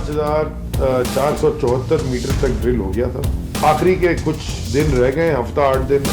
5,474 metre तक drill हो गया था। आखिरी के कुछ दिन रह गए, हफ्ता 8 दिन।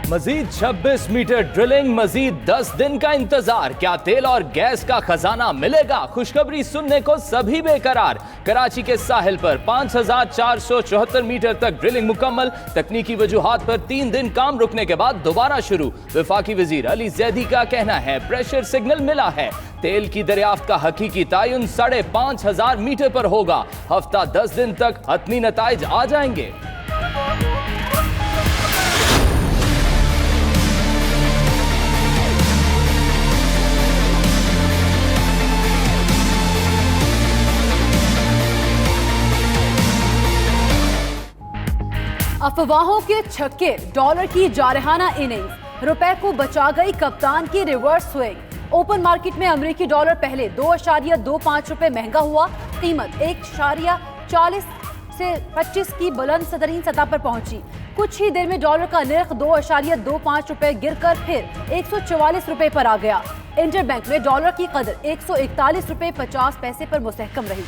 मजीद 26 मीटर ड्रिलिंग, मजीद 10 दिन का इंतजार। क्या तेल और गैस का खजाना मिलेगा? खुशखबरी सुनने को सभी बेकरार। कराची के साहिल पर 5,474 मीटर तक ड्रिलिंग मुकम्मल। तकनीकी वजूहात पर 3 दिन काम रुकने के बाद दोबारा शुरू। वफाकी वजीर अली जैदी का कहना है प्रेशर सिग्नल मिला है। तेल की दरियाफ्त का हकीकी तयन 5,500 मीटर पर होगा। हफ्ता 10 दिन तक हतमी नताइज आ जाएंगे। अफवाहों के छक्के, डॉलर की जारहाना इनिंग्स, रुपए को बचा गई कप्तान की रिवर्स स्विंग। ओपन मार्केट में अमेरिकी डॉलर पहले 2.25 रुपए महंगा हुआ। कीमत 1.40 से 25 की बुलंद तरीन सतह पर पहुंची। कुछ ही देर में डॉलर का निर्ख 2.25 रुपए गिरकर फिर 144 रुपए पर आ गया। इंटरबैंक में डॉलर की कदर 141 रुपए 50 पैसे पर मुस्तहकम रही।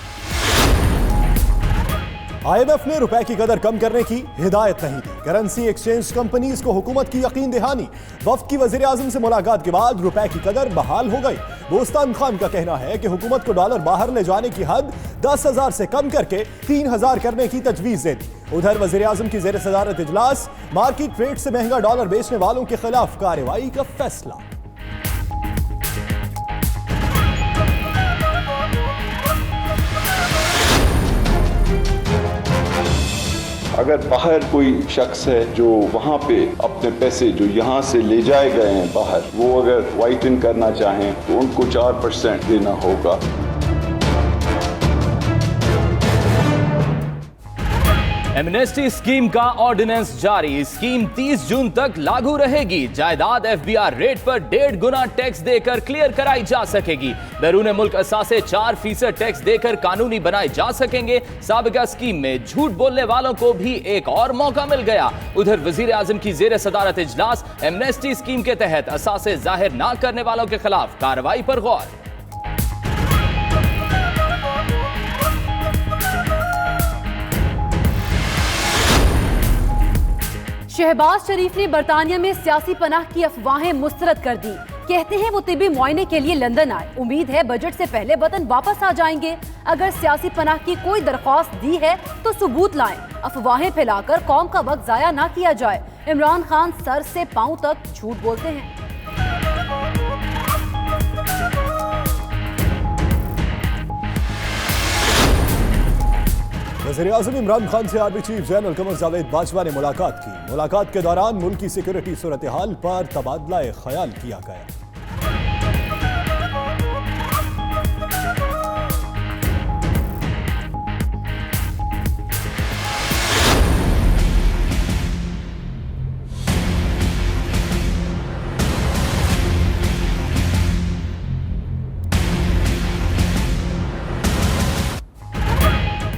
IMF ने रुपए की कदर कम करने की हिदायत नहीं दी। करेंसी एक्सचेंज कंपनीज को हुकूमत की यकीन दहानी। वफ्द की वजीर आजम से मुलाकात के बाद रुपए की कदर बहाल हो गई। बोस्तान खान का कहना है कि हुकूमत को डॉलर बाहर ले जाने की हद 10,000 से कम करके 3,000 करने की तजवीज दे दी। उधर वजीर आजम की जेर सदारत इजलास, मार्केट रेट से महंगा डॉलर बेचने वालों के खिलाफ कार्रवाई का फैसला। अगर बाहर कोई शख्स है जो वहाँ पे अपने पैसे जो यहाँ से ले जाए गए हैं बाहर, वो अगर वाइट इन करना चाहें तो उनको 4% देना होगा। एमनेस्टी स्कीम का ऑर्डिनेंस जारी। स्कीम 30 जून तक लागू रहेगी। जायदाद FBR रेट पर 1.5 गुना टैक्स देकर क्लियर कराई जा सकेगी। बैरून मुल्क असासे 4% टैक्स देकर कानूनी बनाए जा सकेंगे। साबिका स्कीम में झूठ बोलने वालों को भी एक और मौका मिल गया। उधर वजीर आजम की जेर सदारत इजलास, एमनेस्टी स्कीम के तहत असासे जाहिर न करने वालों के खिलाफ कार्रवाई पर गौर। शहबाज शरीफ ने बरतानिया में सियासी पनाह की अफवाहें मुस्तरद कर दी। कहते हैं वो तिब्बी मुआयने के लिए लंदन आए। उम्मीद है बजट से पहले वतन वापस आ जाएंगे। अगर सियासी पनाह की कोई दरख्वास्त दी है तो सबूत लाएं। अफवाहें फैलाकर कौम का वक्त जाया ना किया जाए। इमरान खान सर से पांव तक झूठ बोलते हैं। वज़ीर-ए-आज़म इमरान खान से army chief general Qamar Javed Bajwa ने मुलाकात की। मुलाकात के दौरान मुल्क की सिक्योरिटी सूरत हाल पर तबादला ख्याल किया गया।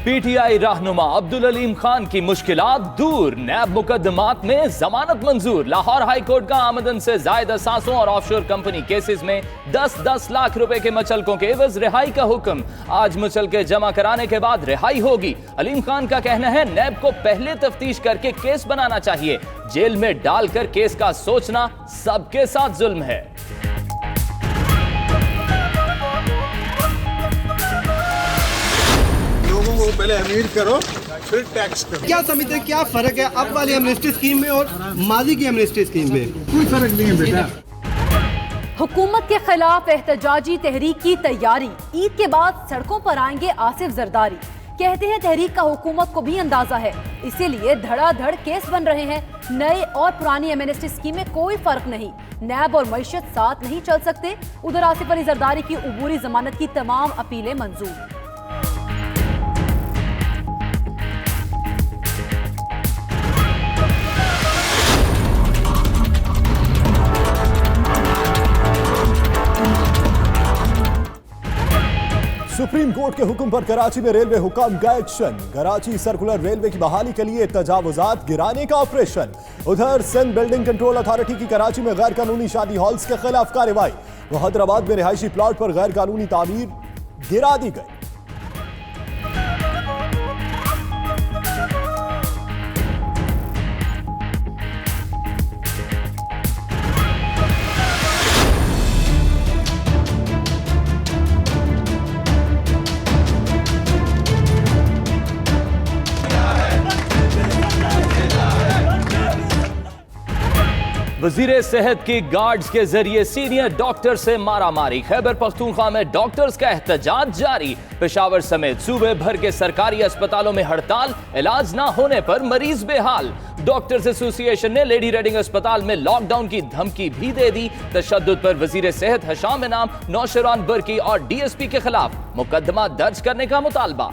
PTI रहनुमा अब्दुल अलीम खान की मुश्किलात दूर। नैब मुकदमात में जमानत मंजूर। लाहौर हाई कोर्ट का आमदन से जायद असासों और ऑफशोर कंपनी केसेस में 10-10 लाख रुपए के मचलकों के एवज रिहाई का हुक्म। आज मुचलके जमा कराने के बाद रिहाई होगी। अलीम खान का कहना है नैब को पहले तफ्तीश करके केस बनाना चाहिए। जेल में डालकर केस का सोचना सबके साथ जुल्म है। पहले अमीर करो फिर टैक्स करो। क्या समझते हैं क्या फर्क है अब वाली एमनेस्टी स्कीम में और माजी की एमनेस्टी स्कीम में? कोई फर्क नहीं है बेटा। हुकूमत के खिलाफ एहतजाजी तहरीक की तैयारी। ईद के बाद सड़कों पर आएंगे आसिफ जरदारी। कहते हैं तहरीक का हुकूमत को भी अंदाजा है, इसीलिए धड़ाधड़ केस बन रहे हैं। नए और पुरानी एमनेस्टी स्कीम में कोई फर्क नहीं। नैब और मईशत साथ नहीं चल सकते। उधर आसिफ अली जरदारी की उबूरी जमानत की तमाम अपीलें मंजूर। सुप्रीम कोर्ट के हुक्म पर कराची में रेलवे हुकाम का एक्शन। कराची सर्कुलर रेलवे की बहाली के लिए तजावुजात गिराने का ऑपरेशन। उधर सिंध बिल्डिंग कंट्रोल अथॉरिटी की कराची में गैर कानूनी शादी हॉल्स के खिलाफ कार्रवाई। हैदराबाद में रिहायशी प्लॉट पर गैर कानूनी तामीर गिरा दी गई। वजीर सेहत की गार्ड्स के जरिए सीनियर डॉक्टर से मारामारी। खैबर पख्तूनख्वा में डॉक्टर्स का एहतजाज जारी। पेशावर समेत सूबे भर के सरकारी अस्पतालों में हड़ताल, इलाज ना होने पर मरीज बेहाल। डॉक्टर्स एसोसिएशन ने लेडी रेडिंग अस्पताल में लॉकडाउन की धमकी भी दे दी। तशद्दुद पर वजीर सेहत हशाम इनाम, नौशरान बर्की और डीएसपी के खिलाफ मुकदमा दर्ज करने का मुतालबा।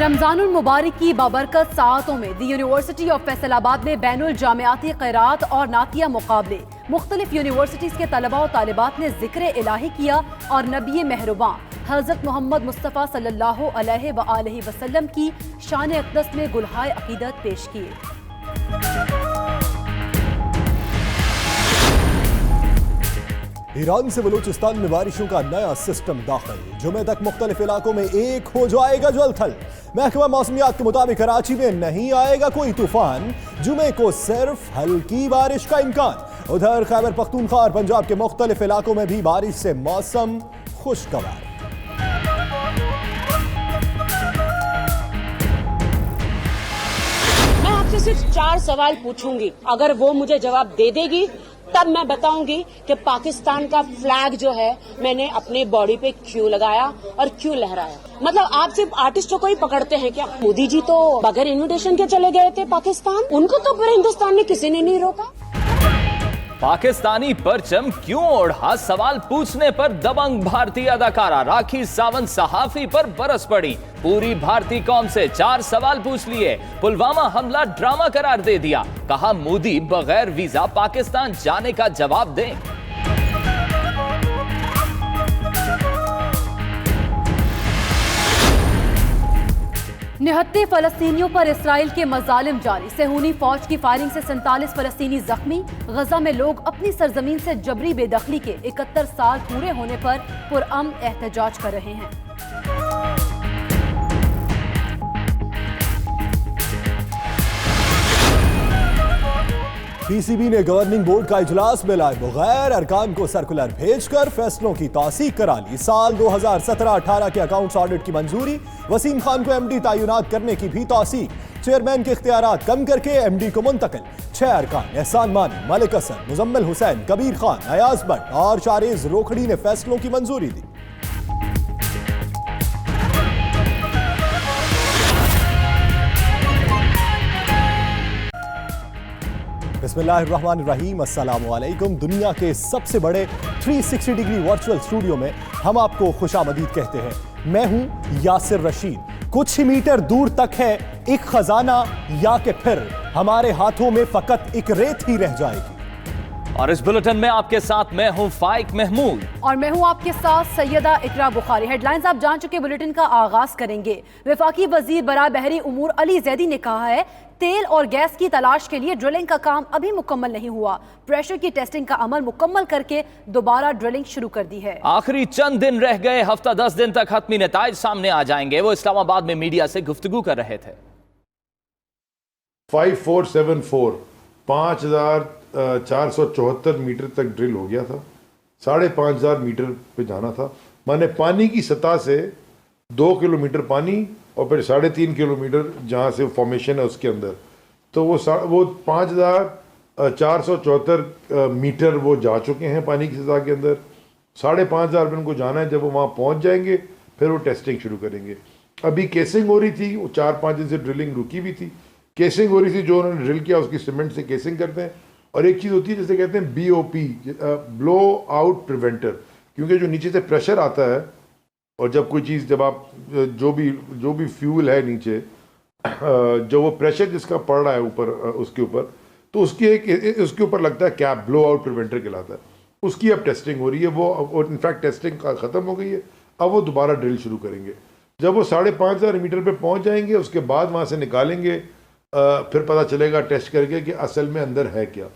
रमजानुल मुबारक की बाबरकत साअतों में दी यूनिवर्सिटी ऑफ फैसलाबाद में बैनुल जामियाती क़िराअत और नातिया मुकाबले। मुख्तलिफ यूनिवर्सिटीज के तलबा और तालिबात ने जिक्र इलाही किया और नबी मेहरबां हज़रत मोहम्मद मुस्तफ़ा सल्लल्लाहु अलैहि वसल्लम की शान अक़दस में गुलहाए अक़ीदत पेश किए। ईरान से बलूचिस्तान में बारिशों का नया सिस्टम दाखिल। जुमे तक मुख्तलिफ इलाकों में एक हो जाएगा जलथल। महकमा मौसमियात के मुताबिक कराची में नहीं आएगा कोई तूफान। जुमे को सिर्फ हल्की बारिश का इम्कान। उधर खैबर पख्तूनख्वा और पंजाब के मुख्तलिफ इलाकों में भी बारिश से मौसम खुशगवार। मैं आपसे सिर्फ 4 सवाल पूछूंगी, अगर वो मुझे जवाब दे देगी तब मैं बताऊंगी कि पाकिस्तान का फ्लैग जो है मैंने अपने बॉडी पे क्यों लगाया और क्यों लहराया। मतलब आप सिर्फ आर्टिस्टों को ही पकड़ते हैं क्या? मोदी जी तो बगैर इन्विटेशन के चले गए थे पाकिस्तान, उनको तो पूरे हिंदुस्तान में किसी ने नहीं रोका। पाकिस्तानी परचम क्यों ओढ़ा, सवाल पूछने पर दबंग भारतीय अदाकारा राखी सावंत सहाफी पर बरस पड़ी। पूरी भारतीय कौम से 4 सवाल पूछ लिए। पुलवामा हमला ड्रामा करार दे दिया। कहा मोदी बगैर वीजा पाकिस्तान जाने का जवाब दें। निहत्ते फलस्तीनियों पर इसराइल के मजालिम जारी। सेहूनी फौज की फायरिंग से 47 फलस्तीनी जख्मी। गजा में लोग अपनी सरजमीन से जबरी बेदखली के 71 साल पूरे होने पर पुरअमन एहतजाज कर रहे हैं। पीसीबी ने गवर्निंग बोर्ड का इजलास बुलाए बगैर अरकान को सर्कुलर भेजकर फैसलों की तौसीक करा ली। साल 2017-18 के अकाउंट्स ऑडिट की मंजूरी। वसीम खान को एमडी तैनात करने की भी तौसीक। चेयरमैन के इख्तियारात कम करके एमडी को मुंतकिल। 6 अरकान एहसान मानी, मलिक हसन, मुजम्मिल हुसैन, कबीर खान, अयाज भट्ट और शारेज रोखड़ी ने फैसलों की मंजूरी दी। बिस्मिल्लाहिर्रहमानिर्रहीम, अस्सलाम वालेकुम। दुनिया के सबसे बड़े 360 डिग्री वर्चुअल स्टूडियो में हम आपको खुशामदीद कहते हैं। मैं हूं यासिर रशीद। कुछ ही मीटर दूर तक है एक खजाना, या कि फिर हमारे हाथों में फकत एक रेत ही रह जाएगी। और इस बुलेटिन में आपके साथ मैं हूं फाइक महमूद और मैं हूं आपके साथ सैयदा इकरा बुखारी। हेडलाइंस आप जान चुके, बुलेटिन का आगाज करेंगे। वफाकी वजीर बराए बहरी उमूर अली जैदी ने कहा है तेल और गैस की तलाश के लिए ड्रिलिंग का काम अभी मुकम्मल नहीं हुआ। प्रेशर की टेस्टिंग का अमल मुकम्मल करके दोबारा ड्रिलिंग शुरू कर दी है। आखिरी चंद दिन रह गए, हफ्ता 10 दिन तक हतमी नताइज सामने आ जाएंगे। वो इस्लामाबाद में मीडिया से गुफ्तगू कर रहे थे। 5474 5474 मीटर तक ड्रिल हो गया था। 5500 मीटर पे जाना था। माने पानी की सतह से 2 किलोमीटर पानी और फिर 3.5 किलोमीटर जहाँ से फॉर्मेशन है उसके अंदर, तो वो 5474 मीटर वो जा चुके हैं पानी की सतह के अंदर। 5500 में उनको जाना है। जब वो वहाँ पहुँच जाएंगे फिर वो टेस्टिंग शुरू करेंगे। अभी केसिंग हो रही थी, वो 4-5 दिन से ड्रिलिंग रुकी हुई थी। केसिंग हो रही थी, जो उन्होंने ड्रिल किया उसकी सीमेंट से केसिंग करते हैं। और एक चीज़ होती है जिसे कहते हैं BOP, ब्लो आउट प्रिवेंटर, क्योंकि जो नीचे से प्रेशर आता है और जब कोई चीज़, जब आप जो भी फ्यूल है नीचे, जो वो प्रेशर जिसका पड़ रहा है ऊपर उसके ऊपर, तो उसके ऊपर लगता है कैप, ब्लो आउट प्रिवेंटर कहलाता है, उसकी अब टेस्टिंग हो रही है वो, और इनफैक्ट टेस्टिंग ख़त्म हो गई है, अब वो दोबारा ड्रिल शुरू करेंगे। जब वो 5,500 मीटर पे पहुंच जाएंगे उसके बाद वहाँ से निकालेंगे, फिर पता चलेगा टेस्ट करके कि असल में अंदर है क्या।